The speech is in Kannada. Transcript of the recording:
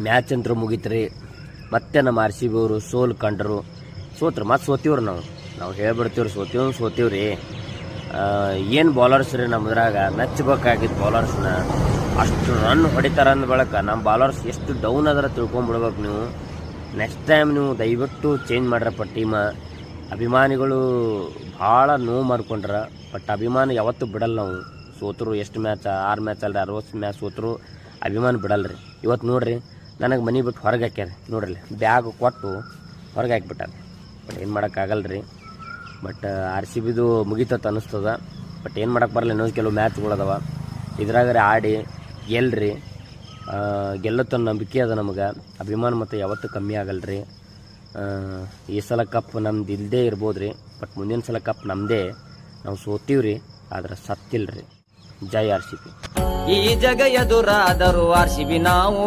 ಮ್ಯಾಚ್ ಅಂತೂ ಮುಗಿತ್ರಿ. ಮತ್ತೆ ನಮ್ಮ ಆರ್ ಸಿ ಬಿ ಅವರು ಸೋತ್ರು. ಮತ್ತೆ ಸೋತೀವ್ರಿ. ನಾವು ಹೇಳ್ಬಿಡ್ತೀವ್ರಿ, ಸೋತೀವ್ರಿ. ಏನು ಬೌಲರ್ಸ್ ರೀ ನಮ್ಮದ್ರಾಗ ಮೆಚ್ಚಬೇಕಾಗಿತ್ತು. ಬೌಲರ್ಸ್ನ ಅಷ್ಟು ರನ್ ಹೊಡಿತಾರ ಅಂದ ಬಳಕ ನಮ್ಮ ಬೌಲರ್ಸ್ ಎಷ್ಟು ಡೌನ್ ಅದರ ತಿಳ್ಕೊಂಬಿಡ್ಬೇಕು ನೀವು. ನೆಕ್ಸ್ಟ್ ಟೈಮ್ ನೀವು ದಯವಿಟ್ಟು ಚೇಂಜ್ ಮಾಡ್ರಪ್ಪ ಟೀಮ. ಅಭಿಮಾನಿಗಳು ಭಾಳ ನೋವು ಮಾಡ್ಕೊಂಡ್ರ. ಬಟ್ ಅಭಿಮಾನಿ ಯಾವತ್ತೂ ಬಿಡಲ್ಲ. ನಾವು ಸೋತರು ಎಷ್ಟು ಮ್ಯಾಚ್ 6 ಮ್ಯಾಚ್ ಅಲ್ರಿ 60 ಮ್ಯಾಚ್ ಸೋತರು ಅಭಿಮಾನಿ ಬಿಡಲ್ರಿ. ಇವತ್ತು ನೋಡ್ರಿ ನನಗೆ ಮನೆ ಬಿಟ್ಟು ಹೊರಗೆ ಹಾಕ್ಯಾರ ನೋಡ್ರಿ. ಬ್ಯಾಗ್ ಕೊಟ್ಟು ಹೊರಗೆ ಹಾಕ್ಬಿಟ್ಟಾರೆ. ಬಟ್ ಏನು ಮಾಡೋಕ್ಕಾಗಲ್ರಿ. ಬಟ್ ಆರ್ ಸಿ ಬಿದು ಮುಗಿತತ್ ಅನ್ನಿಸ್ತದ. ಬಟ್ ಏನು ಮಾಡೋಕ್ಕೆ ಬರಲ್ಲ. ಇನ್ನೊಂದು ಕೆಲವು ಮ್ಯಾಚ್ಗಳದಾವ, ಇದ್ರಾಗ ಆಡಿ ಗೆಲ್ರಿ. ಗೆಲ್ಲುತ್ತ ನಂಬಿಕೆ ಅದ ನಮಗೆ. ಅಭಿಮಾನ ಮತ್ತು ಯಾವತ್ತೂ ಕಮ್ಮಿ ಆಗಲ್ರಿ. ಈ ಸಲ ಕಪ್ ನಮ್ದು ಇಲ್ಲದೇ ಇರ್ಬೋದು ರೀ. ಬಟ್ ಮುಂದಿನ ಸಲ ಕಪ್ ನಮ್ಮದೇ. ನಾವು ಸೋತೀವ್ರಿ, ಆದ್ರೆ ಸತ್ತಿಲ್ರಿ. ಜೈ ಆರ್ ಸಿ ಬಿ. ಈ ಜಗ ಎದುರಾದರೂ ಆರ್ ಸಿ ಬಿ ನಾವು